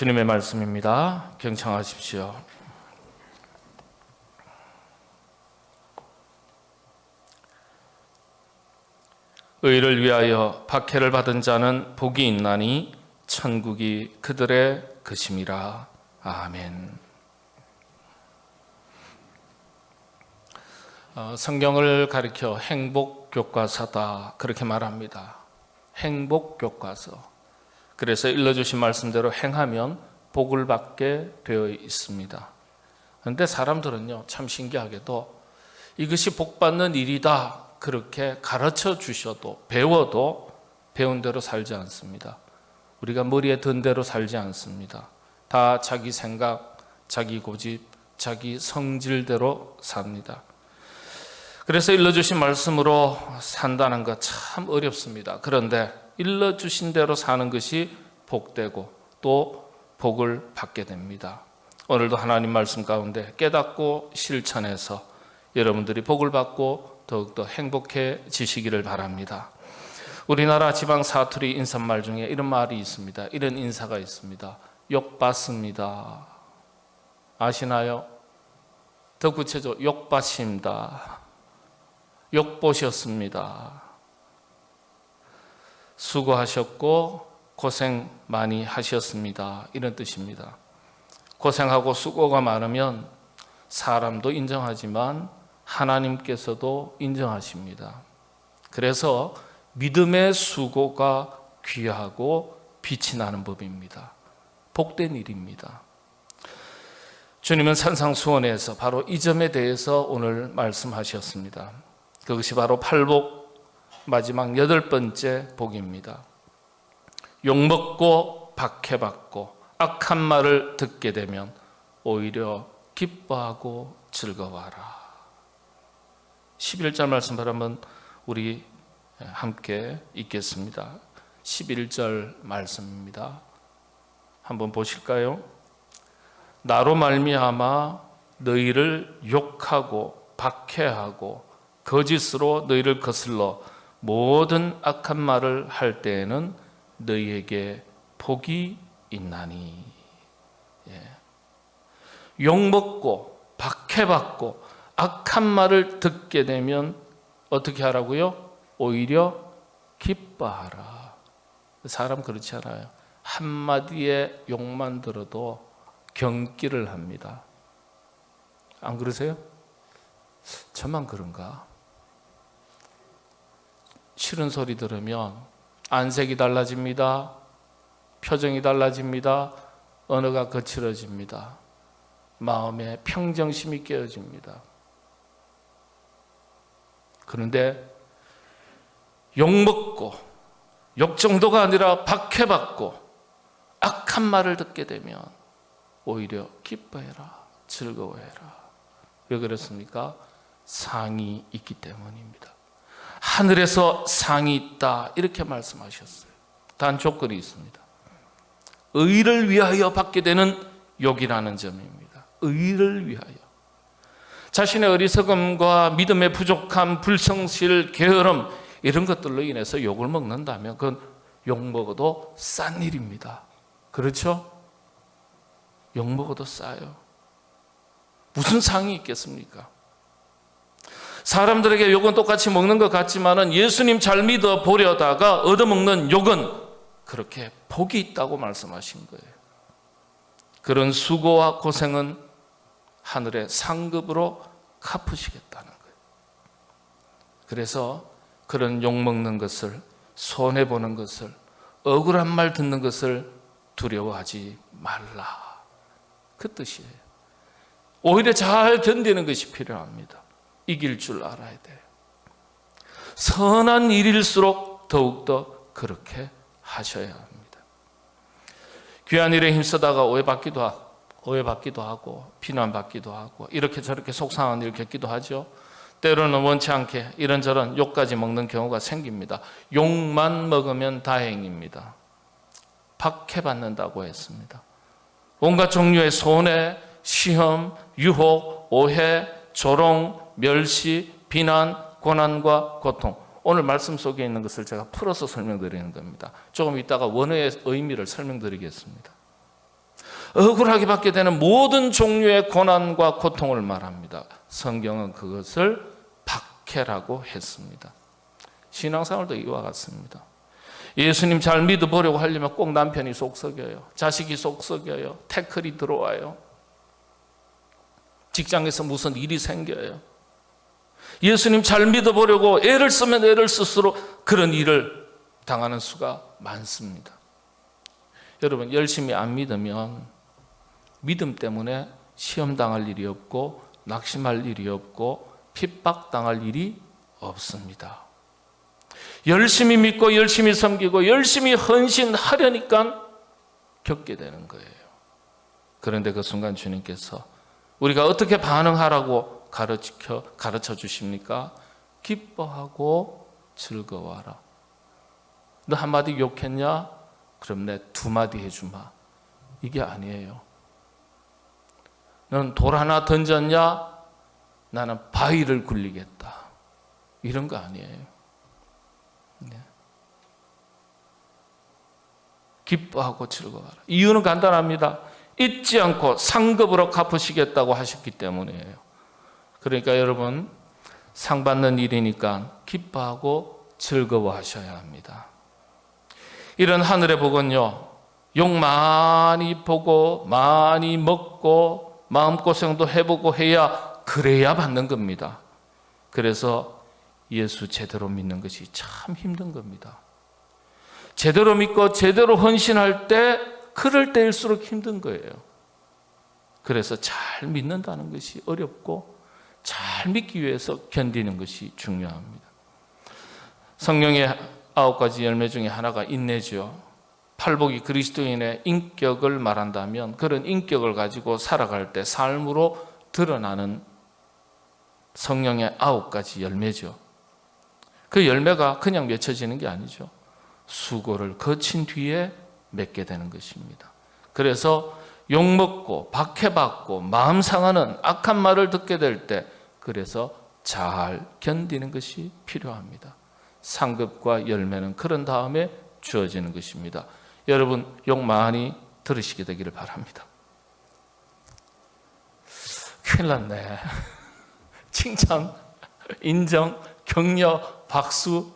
주님의 말씀입니다. 경청하십시오. 의를 위하여 박해를 받은 자는 복이 있나니 천국이 그들의 것임이라. 아멘. 성경을 가리켜 행복교과서다 그렇게 말합니다. 행복교과서. 그래서 일러주신 말씀대로 행하면 복을 받게 되어 있습니다. 그런데 사람들은요, 참 신기하게도 이것이 복받는 일이다 그렇게 가르쳐 주셔도, 배워도 배운 대로 살지 않습니다. 우리가 머리에 든 대로 살지 않습니다. 다 자기 생각, 자기 고집, 자기 성질대로 삽니다. 그래서 일러주신 말씀으로 산다는 것 참 어렵습니다. 그런데 일러주신 대로 사는 것이 복되고 또 복을 받게 됩니다. 오늘도 하나님 말씀 가운데 깨닫고 실천해서 여러분들이 복을 받고 더욱더 행복해지시기를 바랍니다. 우리나라 지방 사투리 인사말 중에 이런 말이 있습니다. 이런 인사가 있습니다. 욕받습니다. 아시나요? 더 구체적으로 욕받습니다. 욕보셨습니다. 수고하셨고 고생 많이 하셨습니다. 이런 뜻입니다. 고생하고 수고가 많으면 사람도 인정하지만 하나님께서도 인정하십니다. 그래서 믿음의 수고가 귀하고 빛이 나는 법입니다. 복된 일입니다. 주님은 산상수훈에서 바로 이 점에 대해서 오늘 말씀하셨습니다. 그것이 바로 팔복 마지막 8번째 복입니다. 욕먹고 박해받고 악한 말을 듣게 되면 오히려 기뻐하고 즐거워하라. 11절 말씀 한번 우리 함께 읽겠습니다. 11절 말씀입니다. 한번 보실까요? 나로 말미암아 너희를 욕하고 박해하고 거짓으로 너희를 거슬러 모든 악한 말을 할 때에는 너희에게 복이 있나니. 욕먹고 박해받고 악한 말을 듣게 되면 어떻게 하라고요? 오히려 기뻐하라. 사람 그렇지 않아요. 한마디의 욕만 들어도 경기를 합니다. 안 그러세요? 저만 그런가? 싫은 소리 들으면 안색이 달라집니다. 표정이 달라집니다. 언어가 거칠어집니다. 마음에 평정심이 깨어집니다. 그런데 욕먹고 욕 정도가 아니라 박해받고 악한 말을 듣게 되면 오히려 기뻐해라, 즐거워해라. 왜 그렇습니까? 상이 있기 때문입니다. 하늘에서 상이 있다 이렇게 말씀하셨어요. 단 조건이 있습니다. 의를 위하여 받게 되는 욕이라는 점입니다. 의를 위하여. 자신의 어리석음과 믿음의 부족함, 불성실, 게으름 이런 것들로 인해서 욕을 먹는다면 그건 욕 먹어도 싼 일입니다. 그렇죠? 욕 먹어도 싸요. 무슨 상이 있겠습니까? 사람들에게 욕은 똑같이 먹는 것 같지만 예수님 잘 믿어 보려다가 얻어먹는 욕은 그렇게 복이 있다고 말씀하신 거예요. 그런 수고와 고생은 하늘의 상급으로 갚으시겠다는 거예요. 그래서 그런 욕먹는 것을, 손해보는 것을, 억울한 말 듣는 것을 두려워하지 말라. 그 뜻이에요. 오히려 잘 견디는 것이 필요합니다. 이길 줄 알아야 돼요. 선한 일일수록 더욱더 그렇게 하셔야 합니다. 귀한 일에 힘쓰다가 오해받기도 하고 비난받기도 하고 이렇게 저렇게 속상한 일 겪기도 하죠. 때로는 원치 않게 이런저런 욕까지 먹는 경우가 생깁니다. 욕만 먹으면 다행입니다. 박해받는다고 했습니다. 온갖 종류의 손해, 시험, 유혹, 오해, 조롱, 멸시, 비난, 고난과 고통. 오늘 말씀 속에 있는 것을 제가 풀어서 설명드리는 겁니다. 조금 이따가 원어의 의미를 설명드리겠습니다. 억울하게 받게 되는 모든 종류의 고난과 고통을 말합니다. 성경은 그것을 박해라고 했습니다. 신앙생활도 이와 같습니다. 예수님 잘 믿어보려고 하려면 꼭 남편이 속썩여요. 자식이 속썩여요. 태클이 들어와요. 직장에서 무슨 일이 생겨요. 예수님 잘 믿어보려고 애를 쓰면 애를 쓸수록 그런 일을 당하는 수가 많습니다. 여러분, 열심히 안 믿으면 믿음 때문에 시험 당할 일이 없고 낙심할 일이 없고 핍박당할 일이 없습니다. 열심히 믿고 열심히 섬기고 열심히 헌신하려니까 겪게 되는 거예요. 그런데 그 순간 주님께서 우리가 어떻게 반응하라고 가르쳐 주십니까? 기뻐하고 즐거워하라. 너 한마디 욕했냐? 그럼 내 두 마디 해주마. 이게 아니에요. 넌 돌 하나 던졌냐? 나는 바위를 굴리겠다. 이런 거 아니에요. 네. 기뻐하고 즐거워하라. 이유는 간단합니다. 잊지 않고 상급으로 갚으시겠다고 하셨기 때문이에요. 그러니까 여러분, 상 받는 일이니까 기뻐하고 즐거워하셔야 합니다. 이런 하늘의 복은요, 욕 많이 보고 많이 먹고 마음고생도 해보고 해야 그래야 받는 겁니다. 그래서 예수 제대로 믿는 것이 참 힘든 겁니다. 제대로 믿고 제대로 헌신할 때 그럴 때일수록 힘든 거예요. 그래서 잘 믿는다는 것이 어렵고 잘 믿기 위해서 견디는 것이 중요합니다. 성령의 9가지 열매 중에 하나가 인내죠. 팔복이 그리스도인의 인격을 말한다면 그런 인격을 가지고 살아갈 때 삶으로 드러나는 성령의 9가지 열매죠. 그 열매가 그냥 맺혀지는 게 아니죠. 수고를 거친 뒤에 맺게 되는 것입니다. 그래서 욕먹고 박해받고 마음 상하는 악한 말을 듣게 될 때 그래서 잘 견디는 것이 필요합니다. 상급과 열매는 그런 다음에 주어지는 것입니다. 여러분, 욕 많이 들으시게 되기를 바랍니다. 큰일 났네. 칭찬, 인정, 격려, 박수,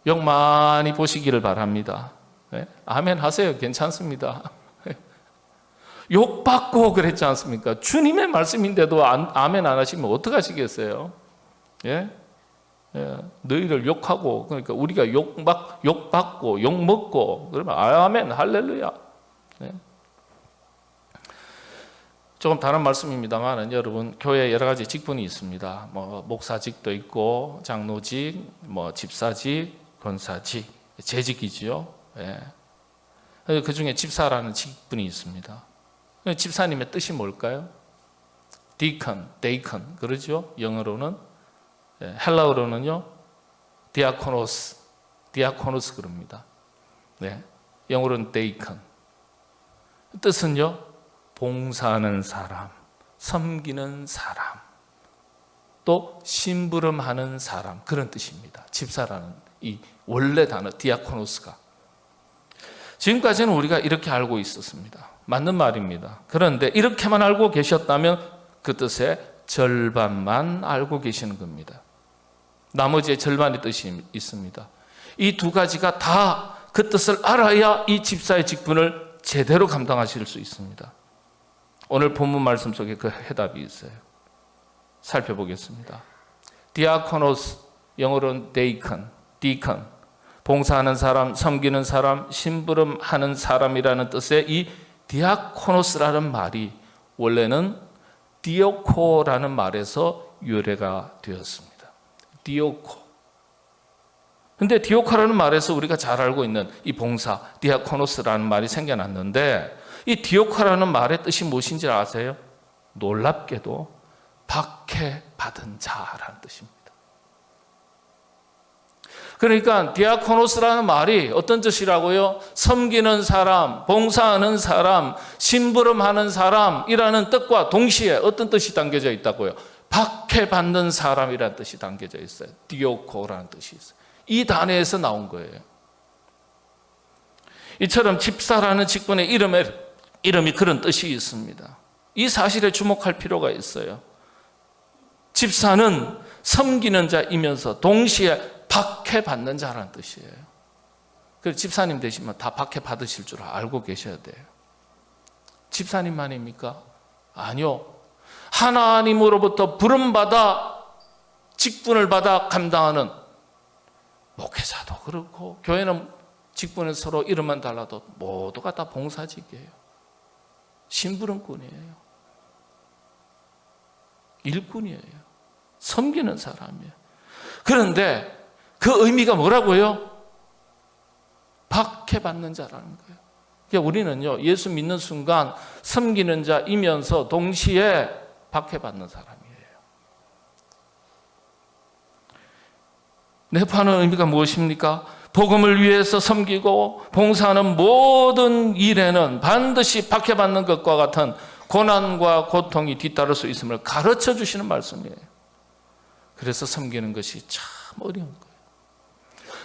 욕 많이 보시기를 바랍니다. 네? 아멘 하세요. 괜찮습니다. 욕 받고 그랬지 않습니까? 주님의 말씀인데도 아멘 안 하시면 어떡하시겠어요? 예? 예, 너희를 욕하고, 그러니까 우리가 욕 받고 욕 먹고 그러면 아멘 할렐루야. 예? 조금 다른 말씀입니다만 여러분, 교회에 여러 가지 직분이 있습니다. 뭐 목사직도 있고 장로직, 뭐 집사직, 권사직, 재직이지요. 예. 그 중에 집사라는 직분이 있습니다. 집사님의 뜻이 뭘까요? 디컨, 데이컨 그러죠. 영어로는. 예, 헬라어로는요 디아코노스 그럽니다. 네, 영어로는 데이컨. 뜻은요 봉사하는 사람, 섬기는 사람, 또 심부름하는 사람, 그런 뜻입니다. 집사라는 이 원래 단어 디아코노스가. 지금까지는 우리가 이렇게 알고 있었습니다. 맞는 말입니다. 그런데 이렇게만 알고 계셨다면 그 뜻의 절반만 알고 계시는 겁니다. 나머지의 절반의 뜻이 있습니다. 이 두 가지가 다 그 뜻을 알아야 이 집사의 직분을 제대로 감당하실 수 있습니다. 오늘 본문 말씀 속에 그 해답이 있어요. 살펴보겠습니다. 디아코노스, 영어로는 데이컨, 디컨, 봉사하는 사람, 섬기는 사람, 심부름하는 사람이라는 뜻의 이 디아코노스라는 말이 원래는 디오코라는 말에서 유래가 되었습니다. 디오코. 근데 디오코라는 말에서 우리가 잘 알고 있는 이 봉사, 디아코노스라는 말이 생겨났는데 이 디오코라는 말의 뜻이 무엇인지 아세요? 놀랍게도 박해받은 자라는 뜻입니다. 그러니까 디아코노스라는 말이 어떤 뜻이라고요? 섬기는 사람, 봉사하는 사람, 심부름하는 사람이라는 뜻과 동시에 어떤 뜻이 담겨져 있다고요? 박해받는 사람이라는 뜻이 담겨져 있어요. 디오코라는 뜻이 있어요. 이 단어에서 나온 거예요. 이처럼 집사라는 직분의 이름에 이름이 그런 뜻이 있습니다. 이 사실에 주목할 필요가 있어요. 집사는 섬기는 자이면서 동시에 박해받는 자라는 뜻이에요. 그래서 집사님 되시면 다 박해받으실 줄 알고 계셔야 돼요. 집사님만입니까? 아니요. 하나님으로부터 부름받아 직분을 받아 감당하는 목회자도 그렇고, 교회는 직분을 서로 이름만 달라도 모두가 다 봉사직이에요. 심부름꾼이에요. 일꾼이에요. 섬기는 사람이에요. 그런데 그 의미가 뭐라고요? 박해받는 자라는 거예요. 그러니까 우리는요, 예수 믿는 순간 섬기는 자이면서 동시에 박해받는 사람이에요. 내포하는 의미가 무엇입니까? 복음을 위해서 섬기고 봉사하는 모든 일에는 반드시 박해받는 것과 같은 고난과 고통이 뒤따를 수 있음을 가르쳐 주시는 말씀이에요. 그래서 섬기는 것이 참 어려운 거예요.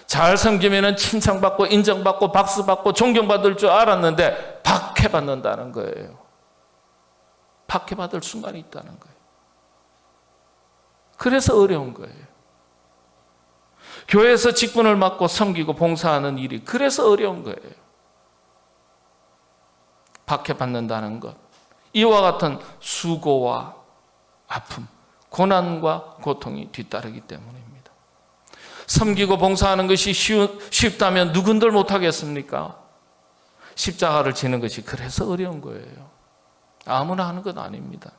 잘 섬기면 칭찬받고 인정받고 박수받고 존경받을 줄 알았는데 박해받는다는 거예요. 박해받을 순간이 있다는 거예요. 그래서 어려운 거예요. 교회에서 직분을 맡고 섬기고 봉사하는 일이 그래서 어려운 거예요. 박해받는다는 것, 이와 같은 수고와 아픔, 고난과 고통이 뒤따르기 때문입니다. 섬기고 봉사하는 것이 쉽다면 누군들 못하겠습니까? 십자가를 지는 것이 그래서 어려운 거예요. 아무나 하는 건 아닙니다.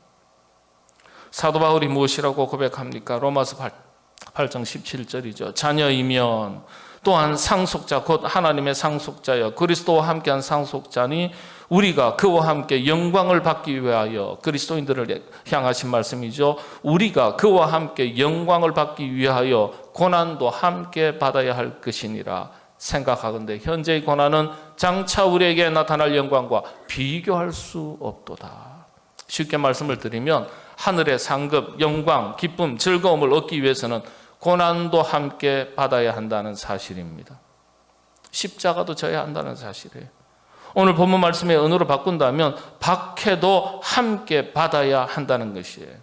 사도 바울이 무엇이라고 고백합니까? 로마서 8장 17절이죠. 자녀이면 또한 상속자 곧 하나님의 상속자여 그리스도와 함께한 상속자니 우리가 그와 함께 영광을 받기 위하여, 그리스도인들을 향하신 말씀이죠. 우리가 그와 함께 영광을 받기 위하여 고난도 함께 받아야 할 것이니라 생각하건대 현재의 고난은 장차 우리에게 나타날 영광과 비교할 수 없도다. 쉽게 말씀을 드리면 하늘의 상급, 영광, 기쁨, 즐거움을 얻기 위해서는 고난도 함께 받아야 한다는 사실입니다. 십자가도 져야 한다는 사실이에요. 오늘 본문 말씀의 언어로 바꾼다면 박해도 함께 받아야 한다는 것이에요.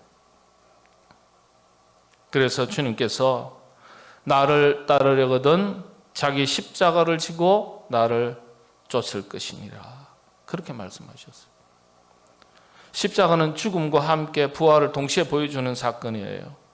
그래서 주님께서 나를 따르려거든 자기 십자가를 지고 나를 쫓을 것이니라, 그렇게 말씀하셨어요. 십자가는 죽음과 함께 부활을 동시에 보여주는 사건이에요.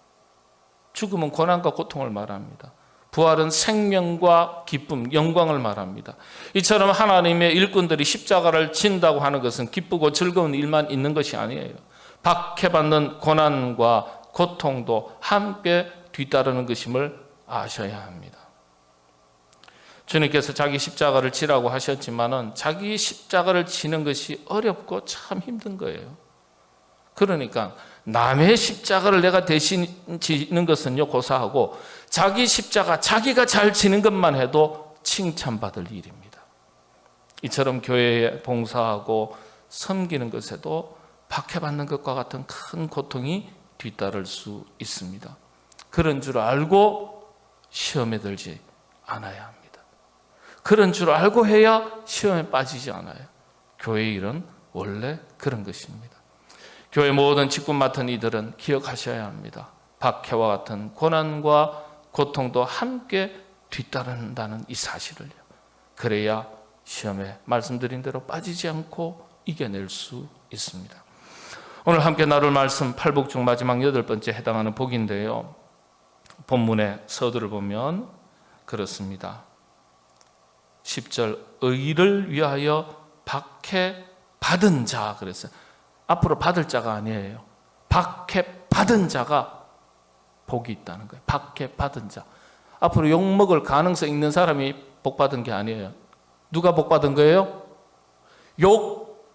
죽음은 고난과 고통을 말합니다. 부활은 생명과 기쁨, 영광을 말합니다. 이처럼 하나님의 일꾼들이 십자가를 진다고 하는 것은 기쁘고 즐거운 일만 있는 것이 아니에요. 박해받는 고난과 고통도 함께 뒤따르는 것임을 아셔야 합니다. 주님께서 자기 십자가를 지라고 하셨지만은 자기 십자가를 지는 것이 어렵고 참 힘든 거예요. 그러니까 남의 십자가를 내가 대신 지는 것은요 고사하고, 자기 십자가 자기가 잘 지는 것만 해도 칭찬받을 일입니다. 이처럼 교회에 봉사하고 섬기는 것에도 박해받는 것과 같은 큰 고통이 뒤따를 수 있습니다. 그런 줄 알고 시험에 들지 않아야 합니다. 그런 줄 알고 해야 시험에 빠지지 않아요. 교회의 일은 원래 그런 것입니다. 교회 모든 직분 맡은 이들은 기억하셔야 합니다. 박해와 같은 고난과 고통도 함께 뒤따른다는 이 사실을요. 그래야 시험에 말씀드린 대로 빠지지 않고 이겨낼 수 있습니다. 오늘 함께 나눌 말씀 팔복 중 마지막 8번째 해당하는 복인데요. 본문의 서두를 보면 그렇습니다. 10절 의를 위하여 박해받은 자 그랬어요. 앞으로 받을 자가 아니에요. 박해받은 자가 복이 있다는 거예요. 박해받은 자. 앞으로 욕먹을 가능성 있는 사람이 복받은 게 아니에요. 누가 복받은 거예요? 욕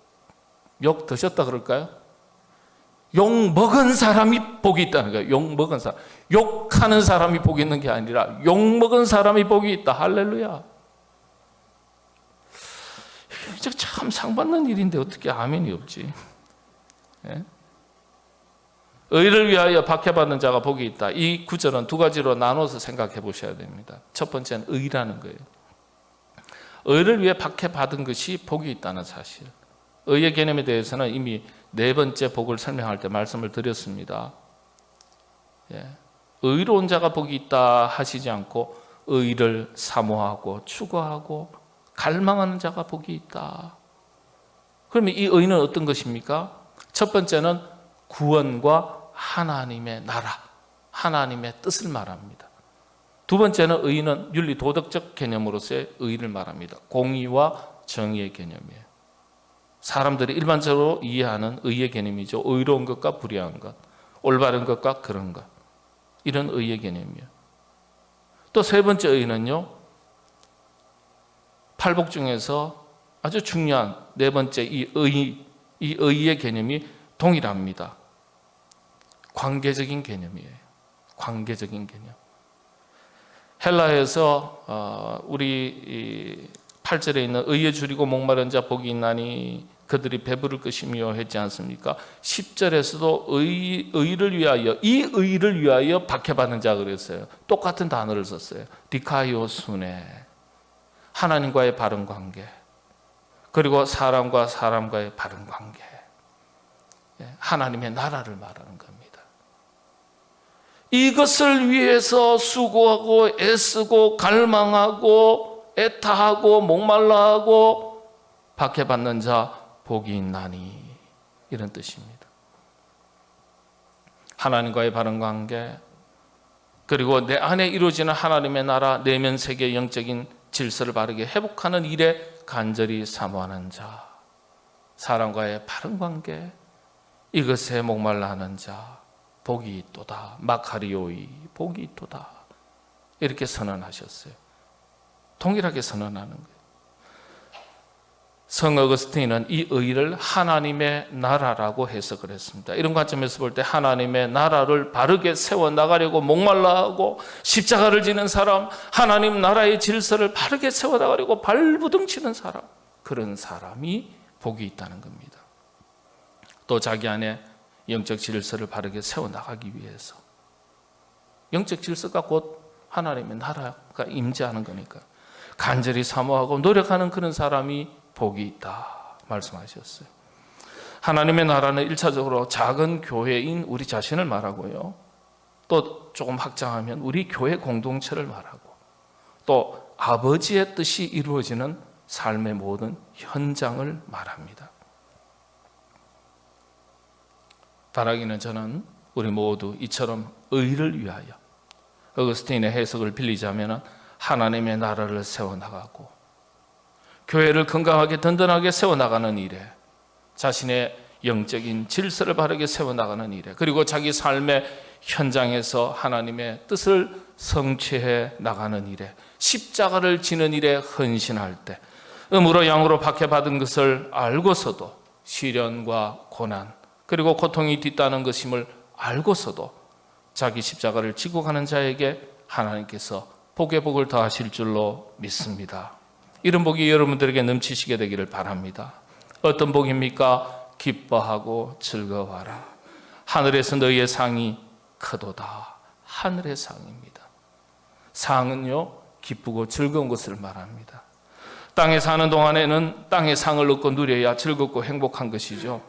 드셨다 그럴까요? 욕 먹은 사람이 복이 있다는 거예요. 욕 먹은 사람. 욕하는 사람이 복이 있는 게 아니라 욕 먹은 사람이 복이 있다. 할렐루야. 이게 참 상받는 일인데 어떻게 아멘이 없지? 예? 의를 위하여 박해받는 자가 복이 있다. 이 구절은 두 가지로 나눠서 생각해 보셔야 됩니다. 첫 번째는 의라는 거예요. 의를 위해 박해받은 것이 복이 있다는 사실. 의의 개념에 대해서는 이미 네 번째 복을 설명할 때 말씀을 드렸습니다. 의로운 자가 복이 있다 하시지 않고 의를 사모하고 추구하고 갈망하는 자가 복이 있다. 그러면 이 의는 어떤 것입니까? 첫 번째는 구원과 하나님의 나라, 하나님의 뜻을 말합니다. 두 번째는 의는 윤리 도덕적 개념으로서의 의를 말합니다. 공의와 정의의 개념이에요. 사람들이 일반적으로 이해하는 의의 개념이죠. 의로운 것과 불의한 것, 올바른 것과 그런 것, 이런 의의 개념이에요. 또 세 번째 의는요, 팔복 중에서 아주 중요한 네 번째 이 의의 개념이 동일합니다. 관계적인 개념이에요. 관계적인 개념. 헬라에서 우리 8절에 있는 의에 줄이고 목마른 자 복이 있나니 그들이 배부를 것이며 했지 않습니까? 10절에서도 의를 위하여, 이 의를 위하여 박해받는 자 그랬어요. 똑같은 단어를 썼어요. 디카이오순에, 하나님과의 바른 관계, 그리고 사람과 사람과의 바른 관계, 하나님의 나라를 말하는 겁니다. 이것을 위해서 수고하고 애쓰고 갈망하고 애타하고 목말라하고 박해받는 자 복이 있나니, 이런 뜻입니다. 하나님과의 바른 관계, 그리고 내 안에 이루어지는 하나님의 나라, 내면 세계의 영적인 질서를 바르게 회복하는 일에 간절히 사모하는 자, 사람과의 바른 관계, 이것에 목말라 하는 자 복이 있도다. 마카리오이 복이 있도다. 이렇게 선언하셨어요. 동일하게 선언하는 거예요. 성 어거스틴은 이 의를 하나님의 나라라고 해석을 했습니다. 이런 관점에서 볼 때 하나님의 나라를 바르게 세워나가려고 목말라하고 십자가를 지는 사람, 하나님 나라의 질서를 바르게 세워나가려고 발부둥치는 사람, 그런 사람이 복이 있다는 겁니다. 또 자기 안에 영적 질서를 바르게 세워나가기 위해서, 영적 질서가 곧 하나님의 나라가 임재하는 거니까 간절히 사모하고 노력하는 그런 사람이 복이 있다 말씀하셨어요. 하나님의 나라는 1차적으로 작은 교회인 우리 자신을 말하고요, 또 조금 확장하면 우리 교회 공동체를 말하고, 또 아버지의 뜻이 이루어지는 삶의 모든 현장을 말합니다. 바라기는 저는 우리 모두 이처럼 의를 위하여, 어거스틴의 해석을 빌리자면 하나님의 나라를 세워나가고 교회를 건강하게 든든하게 세워나가는 일에, 자신의 영적인 질서를 바르게 세워나가는 일에, 그리고 자기 삶의 현장에서 하나님의 뜻을 성취해 나가는 일에, 십자가를 지는 일에 헌신할 때, 음으로 양으로 박해받은 것을 알고서도 시련과 고난, 그리고 고통이 뒤따는 것임을 알고서도 자기 십자가를 지고 가는 자에게 하나님께서 복의 복을 더하실 줄로 믿습니다. 이런 복이 여러분들에게 넘치시게 되기를 바랍니다. 어떤 복입니까? 기뻐하고 즐거워하라. 하늘에서 너희의 상이 크도다. 하늘의 상입니다. 상은요, 기쁘고 즐거운 것을 말합니다. 땅에 사는 동안에는 땅의 상을 얻고 누려야 즐겁고 행복한 것이죠.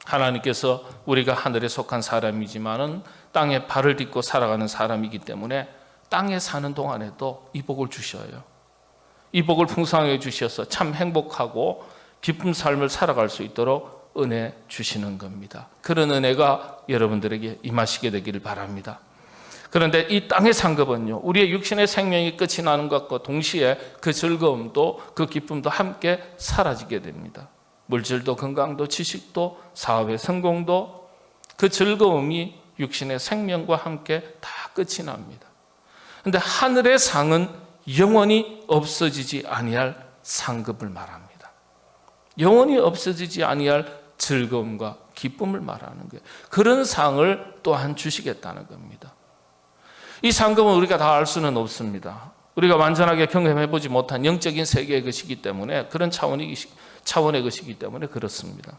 하나님께서 우리가 하늘에 속한 사람이지만은 땅에 발을 딛고 살아가는 사람이기 때문에 땅에 사는 동안에도 이 복을 주셔요. 이 복을 풍성하게 주셔서 참 행복하고 기쁜 삶을 살아갈 수 있도록 은혜 주시는 겁니다. 그런 은혜가 여러분들에게 임하시게 되기를 바랍니다. 그런데 이 땅의 상급은요, 우리의 육신의 생명이 끝이 나는 것과 동시에 그 즐거움도 그 기쁨도 함께 사라지게 됩니다. 물질도 건강도 지식도 사업의 성공도 그 즐거움이 육신의 생명과 함께 다 끝이 납니다. 그런데 하늘의 상은 영원히 없어지지 아니할 상급을 말합니다. 영원히 없어지지 아니할 즐거움과 기쁨을 말하는 거예요. 그런 상을 또한 주시겠다는 겁니다. 이 상급은 우리가 다 알 수는 없습니다. 우리가 완전하게 경험해보지 못한 영적인 세계의 것이기 때문에, 그런 차원의 것이기 때문에 그렇습니다.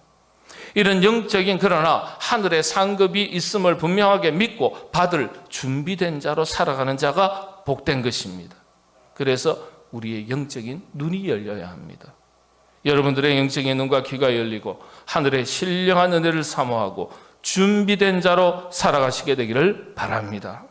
이런 영적인, 그러나 하늘의 상급이 있음을 분명하게 믿고 받을 준비된 자로 살아가는 자가 복된 것입니다. 그래서 우리의 영적인 눈이 열려야 합니다. 여러분들의 영적인 눈과 귀가 열리고 하늘의 신령한 은혜를 사모하고 준비된 자로 살아가시게 되기를 바랍니다.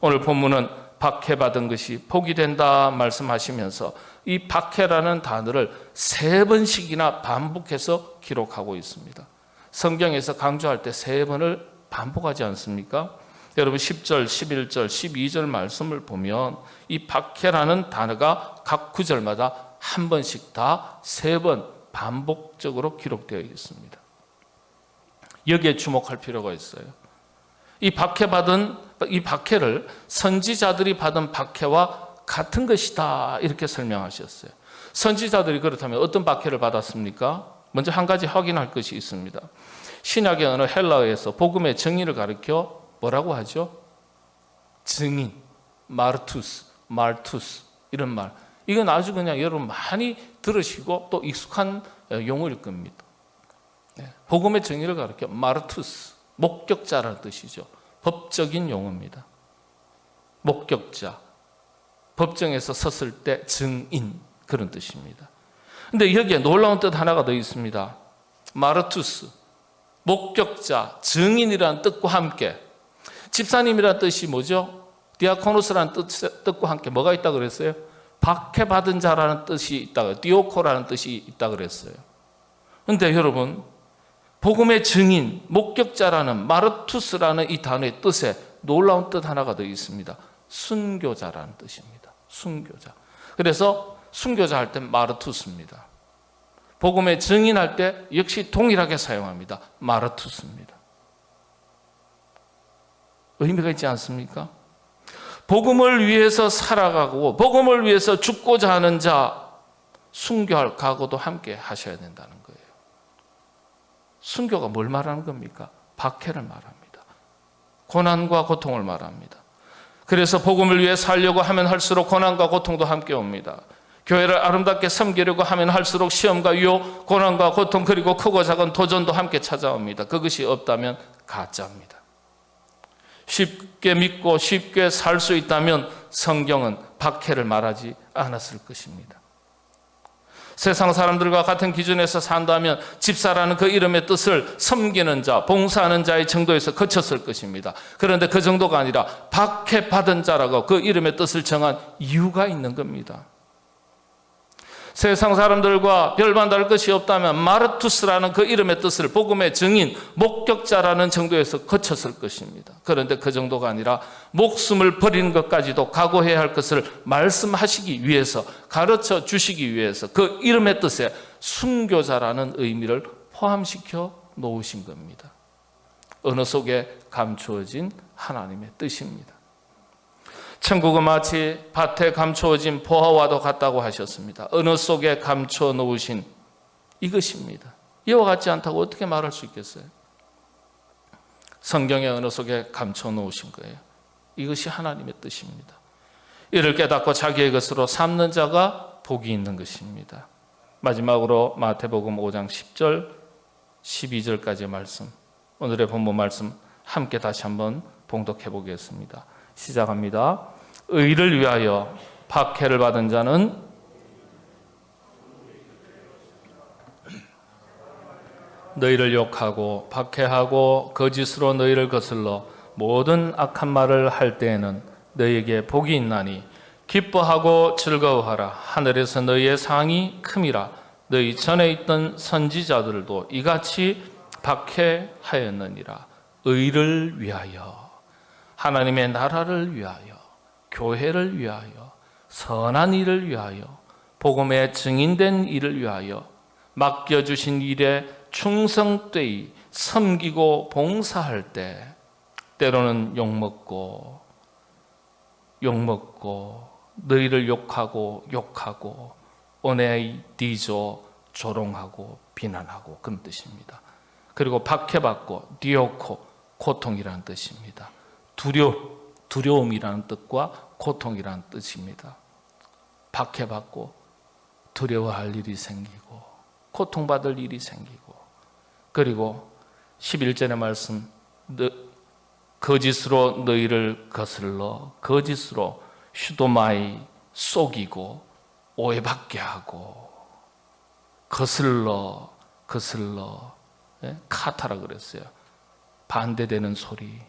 오늘 본문은 박해받은 것이 복이 된다 말씀하시면서 이 박해라는 단어를 3번씩이나 반복해서 기록하고 있습니다. 성경에서 강조할 때 3번을 반복하지 않습니까? 여러분 10절, 11절, 12절 말씀을 보면 이 박해라는 단어가 각 구절마다 한 번씩 다 3번 반복적으로 기록되어 있습니다. 여기에 주목할 필요가 있어요. 이 박해를 선지자들이 받은 박해와 같은 것이다 이렇게 설명하셨어요. 선지자들이 그렇다면 어떤 박해를 받았습니까? 먼저 한 가지 확인할 것이 있습니다. 신약의 언어 헬라어에서 복음의 정의를 가리켜 뭐라고 하죠? 증인, 마르투스, 말투스 이런 말. 이건 아주 그냥 여러분 많이 들으시고 또 익숙한 용어일 겁니다. 복음의 정의를 가리켜 마르투스, 목격자라는 뜻이죠. 법적인 용어입니다. 목격자, 법정에서 섰을 때 증인 그런 뜻입니다. 그런데 여기에 놀라운 뜻 하나가 더 있습니다. 마르투스, 목격자, 증인이라는 뜻과 함께 집사님이라는 뜻이 뭐죠? 디아코노스라는 뜻과 함께 뭐가 있다고 그랬어요? 박해받은 자라는 뜻이 있다고, 디오코라는 뜻이 있다고 그랬어요. 그런데 여러분 복음의 증인, 목격자라는 마르투스라는 이 단어의 뜻에 놀라운 뜻 하나가 더 있습니다. 순교자라는 뜻입니다. 순교자. 그래서 순교자 할 때 마르투스입니다. 복음의 증인할 때 역시 동일하게 사용합니다. 마르투스입니다. 의미가 있지 않습니까? 복음을 위해서 살아가고 복음을 위해서 죽고자 하는 자, 순교할 각오도 함께 하셔야 된다는 거예요. 순교가 뭘 말하는 겁니까? 박해를 말합니다. 고난과 고통을 말합니다. 그래서 복음을 위해 살려고 하면 할수록 고난과 고통도 함께 옵니다. 교회를 아름답게 섬기려고 하면 할수록 시험과 유혹, 고난과 고통 그리고 크고 작은 도전도 함께 찾아옵니다. 그것이 없다면 가짜입니다. 쉽게 믿고 쉽게 살 수 있다면 성경은 박해를 말하지 않았을 것입니다. 세상 사람들과 같은 기준에서 산다면 집사라는 그 이름의 뜻을 섬기는 자, 봉사하는 자의 정도에서 그쳤을 것입니다. 그런데 그 정도가 아니라 박해받은 자라고 그 이름의 뜻을 정한 이유가 있는 겁니다. 세상 사람들과 별반다를 것이 없다면 마르투스라는 그 이름의 뜻을 복음의 증인, 목격자라는 정도에서 거쳤을 것입니다. 그런데 그 정도가 아니라 목숨을 버리는 것까지도 각오해야 할 것을 말씀하시기 위해서, 가르쳐 주시기 위해서 그 이름의 뜻에 순교자라는 의미를 포함시켜 놓으신 겁니다. 언어 속에 감추어진 하나님의 뜻입니다. 천국은 마치 밭에 감추어진 보화와도 같다고 하셨습니다. 언어 속에 감춰 놓으신 이것입니다. 이와 같지 않다고 어떻게 말할 수 있겠어요? 성경의 언어 속에 감춰 놓으신 거예요. 이것이 하나님의 뜻입니다. 이를 깨닫고 자기의 것으로 삼는 자가 복이 있는 것입니다. 마지막으로 마태복음 5장 10절 12절까지의 말씀, 오늘의 본문 말씀 함께 다시 한번 봉독해 보겠습니다. 시작합니다. 의를 위하여 박해를 받은 자는 너희를 욕하고 박해하고 거짓으로 너희를 거슬러 모든 악한 말을 할 때에는 너희에게 복이 있나니 기뻐하고 즐거워하라. 하늘에서 너희의 상이 큼이라. 너희 전에 있던 선지자들도 이같이 박해하였느니라. 의를 위하여, 하나님의 나라를 위하여, 교회를 위하여, 선한 일을 위하여, 복음에 증인된 일을 위하여, 맡겨주신 일에 충성되이 섬기고 봉사할 때 때로는 욕먹고 너희를 욕하고 오네이디조 조롱하고 비난하고 그런 뜻입니다. 그리고 박해받고 디오코 고통이라는 뜻입니다. 두려움이라는 뜻과 고통이라는 뜻입니다. 박해받고 두려워할 일이 생기고 고통받을 일이 생기고, 그리고 11절의 말씀, 거짓으로 너희를 거슬러 거짓으로 슈도마이 속이고 오해받게 하고, 거슬러 카타라 그랬어요. 반대되는 소리,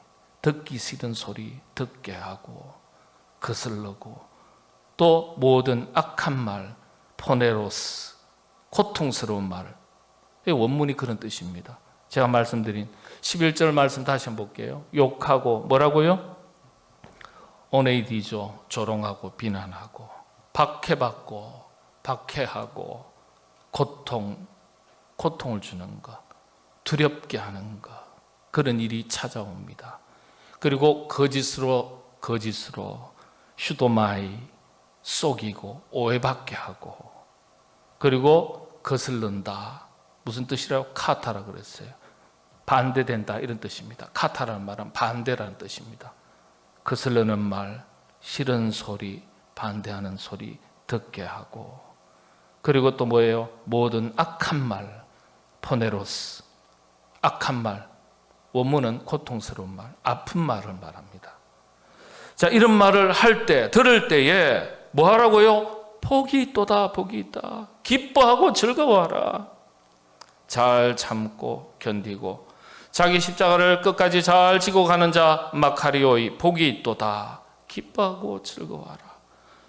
듣기 싫은 소리 듣게 하고 거슬르고, 또 모든 악한 말, 포네로스, 고통스러운 말, 원문이 그런 뜻입니다. 제가 말씀드린 11절 말씀 다시 한번 볼게요. 욕하고 뭐라고요? 오네이디죠. 조롱하고 비난하고 박해받고 박해하고 고통을 주는 것, 두렵게 하는 것, 그런 일이 찾아옵니다. 그리고 거짓으로 슈도마이, 속이고 오해받게 하고, 그리고 거슬른다. 무슨 뜻이라고? 카타라 그랬어요. 반대된다 이런 뜻입니다. 카타라는 말은 반대라는 뜻입니다. 거슬르는 말, 싫은 소리, 반대하는 소리 듣게 하고, 그리고 또 뭐예요? 모든 악한 말, 포네로스, 악한 말, 원문은 고통스러운 말, 아픈 말을 말합니다. 자, 이런 말을 할 때, 들을 때에 뭐 하라고요? 복이 있도다, 복이 있다. 기뻐하고 즐거워하라. 잘 참고 견디고 자기 십자가를 끝까지 잘 지고 가는 자 마카리오이, 복이 있도다. 기뻐하고 즐거워하라.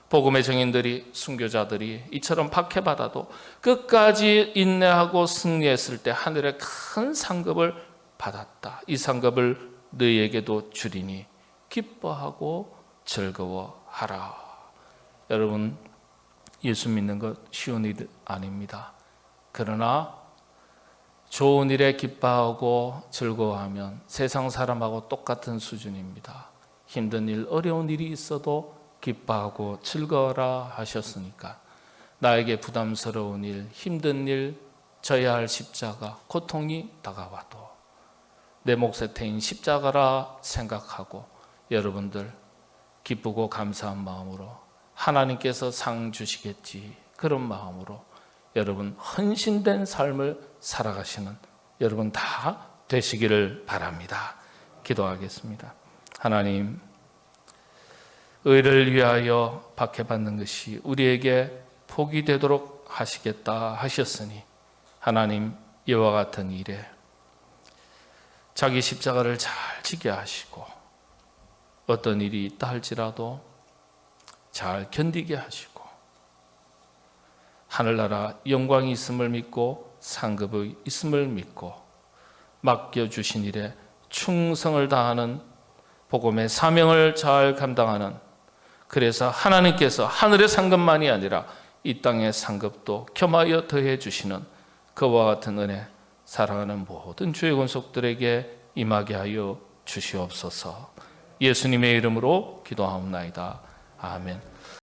복음의 증인들이, 순교자들이 이처럼 박해받아도 끝까지 인내하고 승리했을 때 하늘의 큰 상급을 받았다. 이 상급을 너희에게도 주리니 기뻐하고 즐거워하라. 여러분, 예수 믿는 것 쉬운 일 아닙니다. 그러나 좋은 일에 기뻐하고 즐거워하면 세상 사람하고 똑같은 수준입니다. 힘든 일, 어려운 일이 있어도 기뻐하고 즐거워라 하셨으니까, 나에게 부담스러운 일, 힘든 일, 져야 할 십자가, 고통이 다가와도 내 몫의 태인 십자가라 생각하고 여러분들 기쁘고 감사한 마음으로 하나님께서 상 주시겠지, 그런 마음으로 여러분 헌신된 삶을 살아가시는 여러분 다 되시기를 바랍니다. 기도하겠습니다. 하나님, 의를 위하여 박해받는 것이 우리에게 복이 되도록 하시겠다 하셨으니, 하나님 이와 같은 일에 자기 십자가를 잘 지게 하시고 어떤 일이 있다 할지라도 잘 견디게 하시고 하늘나라 영광이 있음을 믿고 상급이 있음을 믿고 맡겨주신 일에 충성을 다하는 복음의 사명을 잘 감당하는, 그래서 하나님께서 하늘의 상급만이 아니라 이 땅의 상급도 겸하여 더해 주시는 그와 같은 은혜, 사랑하는 모든 주의 권속들에게 임하게 하여 주시옵소서. 예수님의 이름으로 기도하옵나이다. 아멘.